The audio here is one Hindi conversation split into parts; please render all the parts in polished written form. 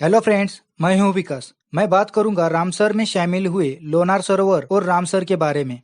हेलो फ्रेंड्स, मैं हूं विकास। मैं बात करूंगा रामसर में शामिल हुए लोनार सरोवर और रामसर के बारे में।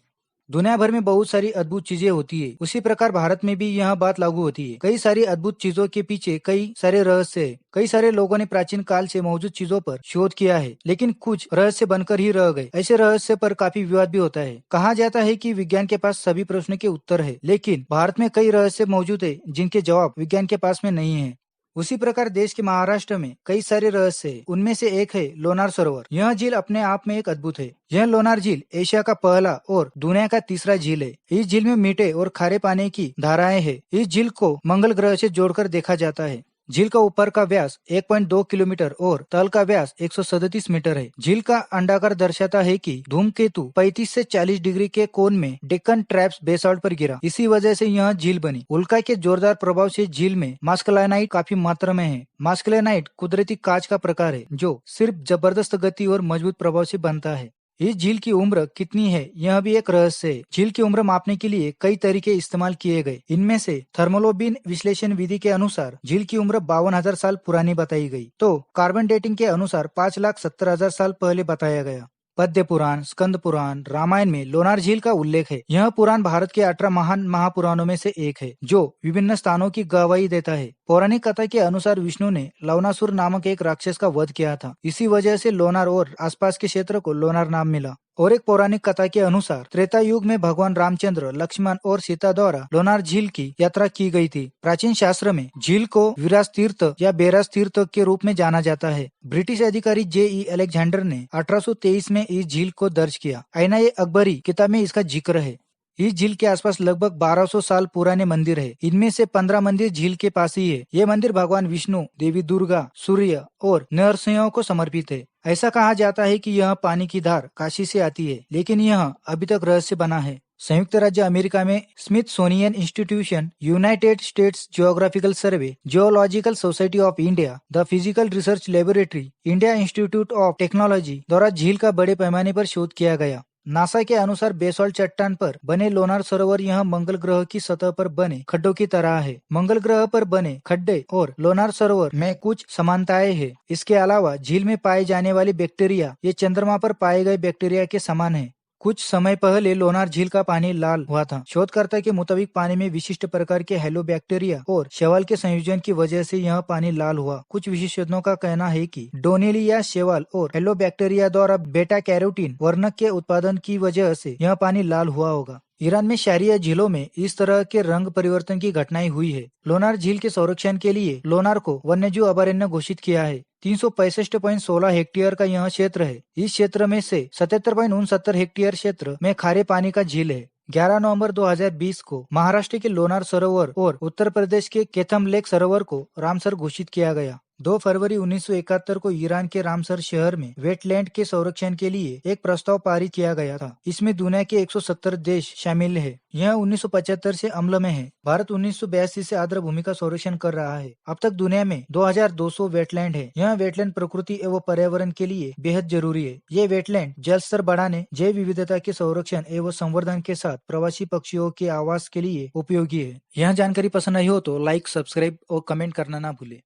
दुनिया भर में बहुत सारी अद्भुत चीजें होती है, उसी प्रकार भारत में भी यह बात लागू होती है। कई सारी अद्भुत चीजों के पीछे कई सारे रहस्य है। कई सारे लोगों ने प्राचीन काल से मौजूद चीजों पर शोध किया है, लेकिन कुछ रहस्य बनकर ही रह गए। ऐसे रहस्य पर काफी विवाद भी होता है। कहा जाता है कि विज्ञान के पास सभी प्रश्नों के उत्तर है, लेकिन भारत में कई रहस्य मौजूद है जिनके जवाब विज्ञान के पास में नहीं है। उसी प्रकार देश के महाराष्ट्र में कई सारे रहस्य है। उनमें से एक है लोनार सरोवर। यह झील अपने आप में एक अद्भुत है। यह लोनार झील एशिया का पहला और दुनिया का तीसरा झील है। इस झील में मीठे और खारे पानी की धाराएं हैं। इस झील को मंगल ग्रह से जोड़कर देखा जाता है। झील का ऊपर का व्यास 1.2 किलोमीटर और तल का व्यास 137 मीटर है। झील का अंडाकार दर्शाता है कि धूमकेतु 35 से 40 डिग्री के कोण में डेक्कन ट्रैप्स बेसाल्ट पर गिरा। इसी वजह से यह झील बनी। उल्का के जोरदार प्रभाव से झील में मास्कलाइनाइट काफी मात्रा में है। मास्कलाइनाइट कुदरती कांच का प्रकार है जो सिर्फ जबरदस्त गति और मजबूत प्रभाव से बनता है। इस झील की उम्र कितनी है, यह भी एक रहस्य है। झील की उम्र मापने के लिए कई तरीके इस्तेमाल किए गए। इनमें से थर्मोलोबिन विश्लेषण विधि के अनुसार झील की उम्र 52,000 साल पुरानी बताई गई, तो कार्बन डेटिंग के अनुसार 5,70,000 साल पहले बताया गया। पद्य पुराण, स्कंद पुराण, रामायण में लोनार झील का उल्लेख है। यह पुराण भारत के 18 महान महापुराणों में से एक है जो विभिन्न स्थानों की गवाही देता है। पौराणिक कथा के अनुसार विष्णु ने लवनासुर नामक एक राक्षस का वध किया था। इसी वजह से लोनार और आसपास के क्षेत्र को लोनार नाम मिला। और एक पौराणिक कथा के अनुसार त्रेता युग में भगवान रामचंद्र, लक्ष्मण और सीता द्वारा लोनार झील की यात्रा की गई थी। प्राचीन शास्त्र में झील को विरास तीर्थ या बेरास तीर्थ के रूप में जाना जाता है। ब्रिटिश अधिकारी J.E. अलेक्जेंडर ने 1823 में इस झील को दर्ज किया। आईना-ए-अकबरी किताब में इसका जिक्र है। इस झील के आसपास लगभग 1200 साल पुराने मंदिर है। इनमें से 15 मंदिर झील के पास ही है। ये मंदिर भगवान विष्णु, देवी दुर्गा, सूर्य और नरसिंह को समर्पित है। ऐसा कहा जाता है कि यह पानी की धार काशी से आती है, लेकिन यह अभी तक रहस्य बना है। संयुक्त राज्य अमेरिका में Smithsonian institution, United states geographical survey, geological society of India, the physical research laboratory, India institute of technology द्वारा झील का बड़े पैमाने पर शोध किया गया। नासा के अनुसार बेसाल्ट चट्टान पर बने लोनार सरोवर यह मंगल ग्रह की सतह पर बने खड्डों की तरह है। मंगल ग्रह पर बने खड्डे और लोनार सरोवर में कुछ समानताएं हैं। इसके अलावा झील में पाए जाने वाली बैक्टीरिया ये चंद्रमा पर पाए गए बैक्टीरिया के समान है। कुछ समय पहले लोनार झील का पानी लाल हुआ था। शोधकर्ता के मुताबिक पानी में विशिष्ट प्रकार के हेलो बैक्टीरिया और शैवाल के संयोजन की वजह से यह पानी लाल हुआ। कुछ विशेषज्ञों का कहना है कि डोनेलिया शैवाल और हेलो बैक्टीरिया द्वारा बेटा कैरोटीन वर्णक के उत्पादन की वजह से यह पानी लाल हुआ होगा। ईरान में शारिया झीलों में इस तरह के रंग परिवर्तन की घटनाएं हुई है। लोनार झील के संरक्षण के लिए लोनार को वन्यजीव अभयारण्य घोषित किया है। 365.16 हेक्टेयर का यह क्षेत्र है। इस क्षेत्र में से 77.69 हेक्टेयर क्षेत्र में खारे पानी का झील है। 11 नवंबर 2020 को महाराष्ट्र के लोनार सरोवर और उत्तर प्रदेश के केथम लेक सरोवर को रामसर घोषित किया गया। 2 फरवरी 1971 को ईरान के रामसर शहर में वेटलैंड के संरक्षण के लिए एक प्रस्ताव पारित किया गया था। इसमें दुनिया के 170 देश शामिल है। यह 1975 से अमल में है। भारत 1982 से आर्द्र भूमि का संरक्षण कर रहा है। अब तक दुनिया में 2200 वेटलैंड है। यह वेटलैंड प्रकृति एवं पर्यावरण के लिए बेहद जरूरी है। ये वेटलैंड जल स्तर बढ़ाने, जैव विविधता के संरक्षण एवं संवर्धन के साथ प्रवासी पक्षियों के आवास के लिए उपयोगी है। यह जानकारी पसंद आई हो तो लाइक, सब्सक्राइब और कमेंट करना ना भूले।